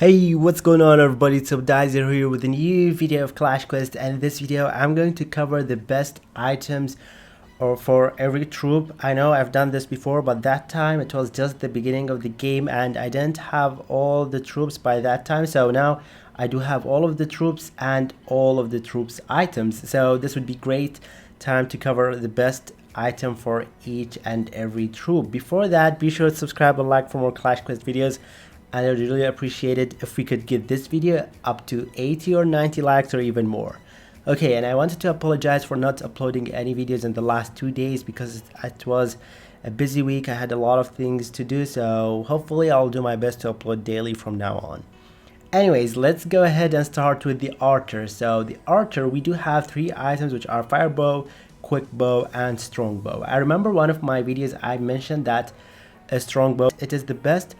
Hey, what's going on everybody? It's aBodizeR here with a new video of Clash Quest, and in this video I'm going to cover the best items or for every troop. I know I've done this before, but that time it was just the beginning of the game and I didn't have all the troops by that time. So now I do have all of the troops and all of the troops items. So this would be great time to cover the best item for each and every troop. Before that, be sure to subscribe and like for more Clash Quest videos. And I would really appreciate it if we could get this video up to 80 or 90 likes or even more. Okay, and I wanted to apologize for not uploading any videos in the last 2 days because it was a busy week. I had a lot of things to do, so hopefully I'll do my best to upload daily from now on. Anyways, let's go ahead and start with the archer. So the archer, we do have 3 items, which are fire bow, quick bow, and strong bow. I remember one of my videos I mentioned that a strong bow, it is the best,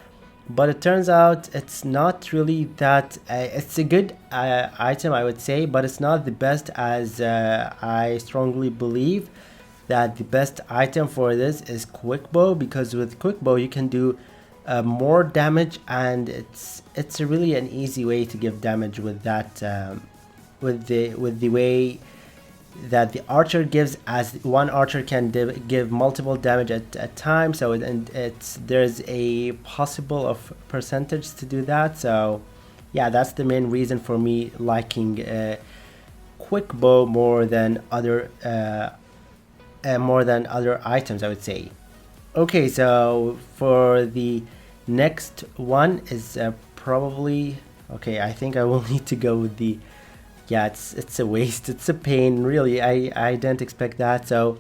but it turns out it's not really that it's a good item, I would say, but it's not the best, as I strongly believe that the best item for this is quick bow, because with quick bow you can do more damage, and it's really an easy way to give damage with that with the way that the archer gives, as one archer can give multiple damage at a time. So there's a possible of percentage to do that. So yeah, that's the main reason for me liking quick bow more than other items, I would say. Okay, so for the next one is probably okay. I think I will need to go with the. Yeah, it's a waste, it's a pain, really. I didn't expect that. So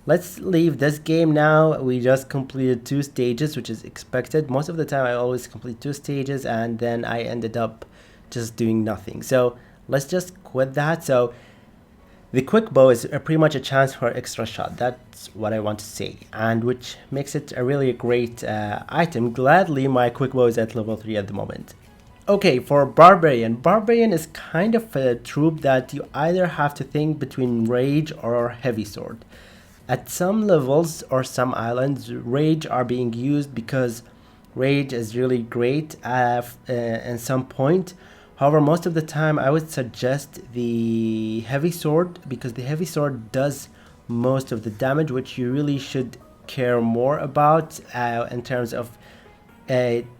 let's leave this game now. We just completed 2 stages, which is expected. Most of the time I always complete 2 stages and then I ended up just doing nothing. So let's just quit that. So the quick bow is pretty much a chance for extra shot. That's what I want to say, and which makes it a really great item. Gladly my quick bow is at level 3 at the moment. Okay, for Barbarian. Barbarian is kind of a troop that you either have to think between Rage or Heavy Sword. At some levels or some islands, Rage are being used because Rage is really great at some point. However, most of the time I would suggest the Heavy Sword, because the Heavy Sword does most of the damage, which you really should care more about in terms of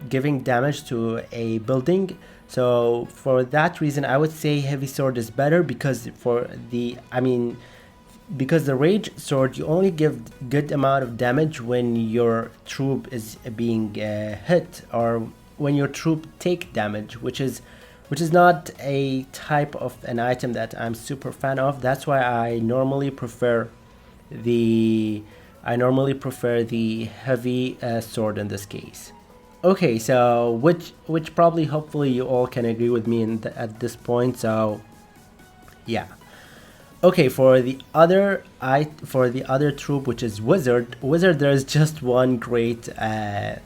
giving damage to a building. So for that reason I would say Heavy Sword is better, because because the Rage Sword, you only give good amount of damage when your troop is being hit, or when your troop take damage, which is not a type of an item that I'm super fan of. That's why I normally prefer the Heavy Sword in this case. Okay, so which probably hopefully you all can agree with me at this point. So yeah. Okay, for the other troop, which is Wizard, there's just one great item,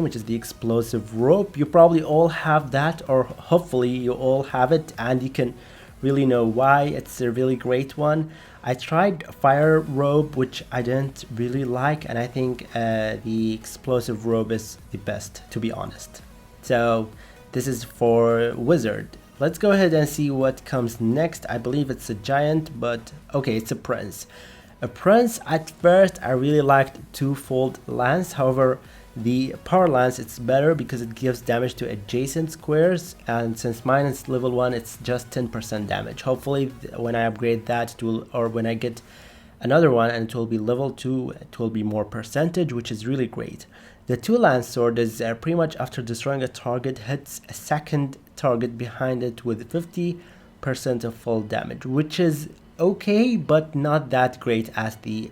which is the explosive rope. You probably all have that, or hopefully you all have it, and you can really know why it's a really great one. I tried fire robe, which I didn't really like, and I think the explosive robe is the best, to be honest. So this is for Wizard. Let's go ahead and see what comes next. I believe it's a giant, but okay, it's a prince. A prince, at first I really liked twofold lance. However, the power lance, it's better because it gives damage to adjacent squares, and since mine is level 1, it's just 10% damage. Hopefully when I upgrade that, or when I get another one and it will be level 2, it will be more percentage, which is really great. The 2 lance sword is pretty much after destroying a target, hits a second target behind it with 50% of full damage, which is okay, but not that great as the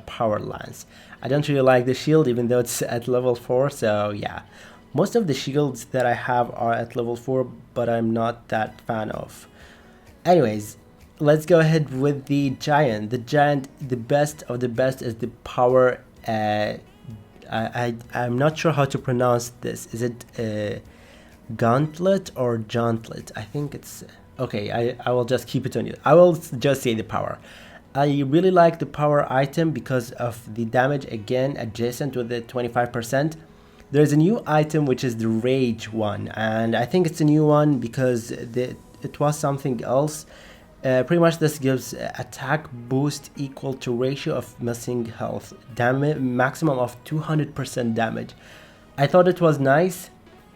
power lance. I don't really like the shield, even though it's at level 4. So yeah, most of the shields that I have are at level 4, but I'm not that fan of. Anyways, let's go ahead with the giant. The giant, the best of the best, is the power. I'm not sure how to pronounce this. Is it gauntlet or jauntlet? I think it's okay. I will just keep it on you. I will just say the power. I really like the power item because of the damage, again adjacent with the 25%. there's a new item which is the rage one, and I think it's a new one because it was something else. Pretty much this gives attack boost equal to ratio of missing health, damage maximum of 200% damage. I thought it was nice,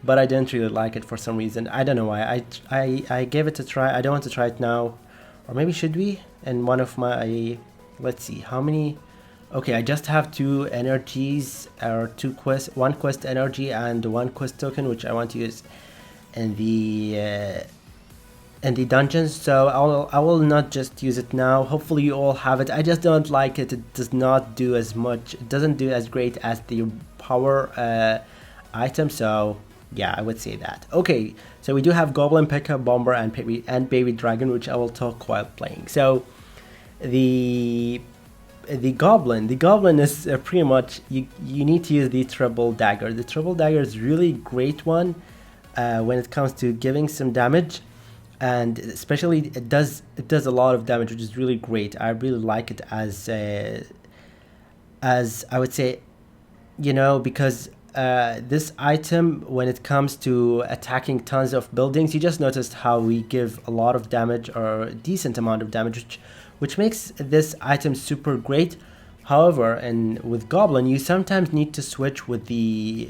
but I didn't really like it for some reason. I don't know why. I gave it a try. I don't want to try it now, or maybe should we? And one of my, let's see how many. Okay, I just have 2 energies, or 2 quests, 1 quest energy and 1 quest token, which I want to use in the dungeons. So I will not just use it now. Hopefully you all have it. I just don't like it. It does not do as much. It doesn't do as great as the power item. So yeah, I would say that. Okay, so we do have Goblin, P.E.K.K.A, Bomber, and Baby Dragon, which I will talk while playing. So the Goblin is pretty much, you need to use the Triple Dagger. The Triple Dagger is really great one when it comes to giving some damage, and especially it does a lot of damage, which is really great. I really like it as I would say, you know, because this item, when it comes to attacking tons of buildings, you just noticed how we give a lot of damage, or a decent amount of damage, which makes this item super great. However, and with Goblin, you sometimes need to switch with the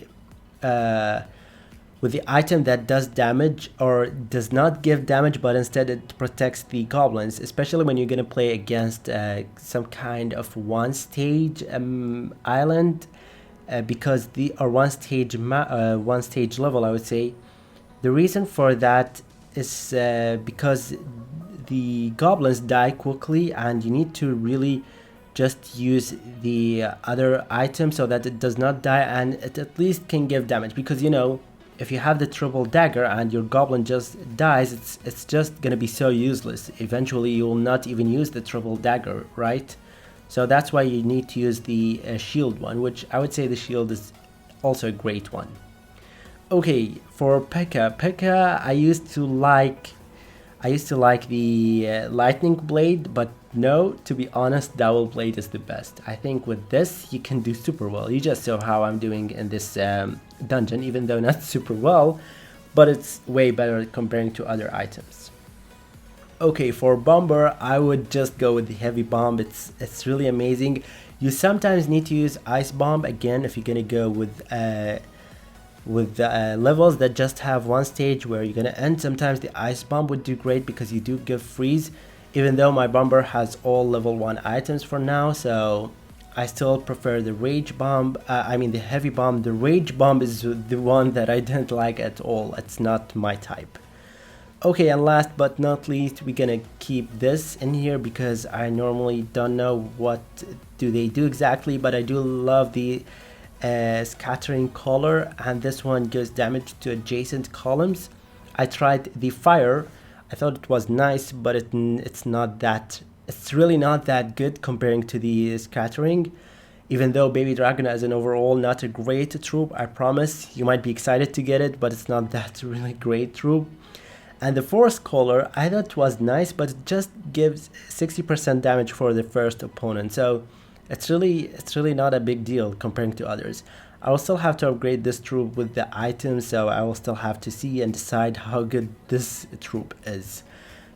item that does damage or does not give damage, but instead it protects the goblins, especially when you're gonna play against some kind of one stage island, because or one stage level, I would say. The reason for that is because the goblins die quickly, and you need to really just use the other item so that it does not die, and it at least can give damage. Because, you know, if you have the Triple Dagger and your goblin just dies, it's just gonna be so useless. Eventually you will not even use the Triple Dagger, right? So that's why you need to use the shield one, which I would say the shield is also a great one. Okay, for P.E.K.K.A, I used to like the lightning blade, but no, to be honest, double blade is the best. I think with this you can do super well. You just saw how I'm doing in this dungeon, even though not super well, but it's way better comparing to other items. Okay, for Bomber, I would just go with the heavy bomb. It's really amazing. You sometimes need to use ice bomb again if you're gonna go with levels that just have one stage where you're gonna end. Sometimes the ice bomb would do great because you do give freeze, even though my Bomber has all level 1 items for now, so I still prefer the rage bomb. The heavy bomb. The rage bomb is the one that I didn't like at all. It's not my type. Okay, and last but not least, we're gonna keep this in here because I normally don't know what do they do exactly, but I do love the scattering color, and this one gives damage to adjacent columns. I tried the fire. I thought it was nice, but it's really not that good comparing to the scattering. Even though Baby Dragon is an overall not a great troop, I promise you might be excited to get it, but it's not that really great troop. And the force color, I thought was nice, but it just gives 60% damage for the first opponent, so it's really not a big deal comparing to others. I will still have to upgrade this troop with the items, so I will still have to see and decide how good this troop is.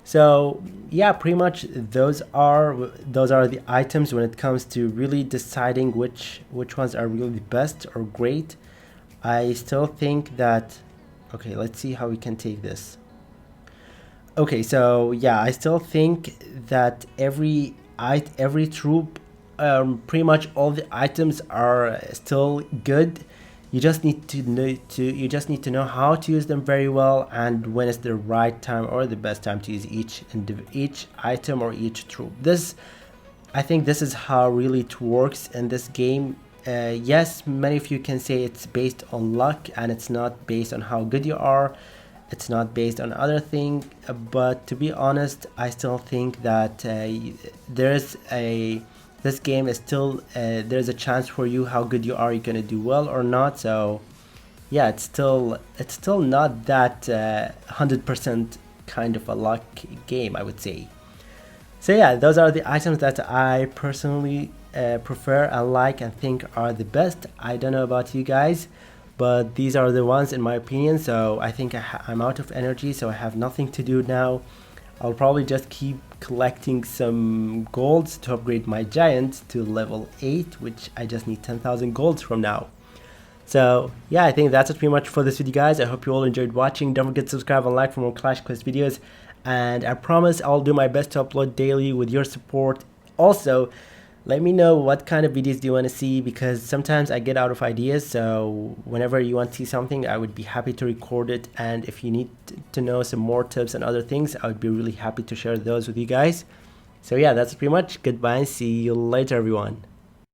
So yeah, pretty much those are the items when it comes to really deciding which ones are really best or great. I still think that, okay, let's see how we can take this. Okay, so yeah, I still think that every troop, pretty much all the items are still good. You just need to know how to use them very well, and when is the right time or the best time to use each item or each troop. I think this is how really it works in this game. Yes, many of you can say it's based on luck and it's not based on how good you are. It's not based on other things, but to be honest, I still think that this game is still, there's a chance for you how good you are, you're gonna do well or not. So yeah, it's still not that 100% kind of a luck game, I would say. So yeah, those are the items that I personally prefer and like and think are the best. I don't know about you guys, but these are the ones in my opinion. So I think I'm out of energy, so I have nothing to do now. I'll probably just keep collecting some golds to upgrade my giant to level 8, which I just need 10,000 golds from now. So yeah, I think that's it pretty much for this video, guys. I hope you all enjoyed watching. Don't forget to subscribe and like for more Clash Quest videos, and I promise I'll do my best to upload daily with your support. Also, let me know what kind of videos do you want to see, because sometimes I get out of ideas. So whenever you want to see something, I would be happy to record it, and if you need to know some more tips and other things, I would be really happy to share those with you guys. So yeah, that's pretty much. Goodbye and see you later, everyone.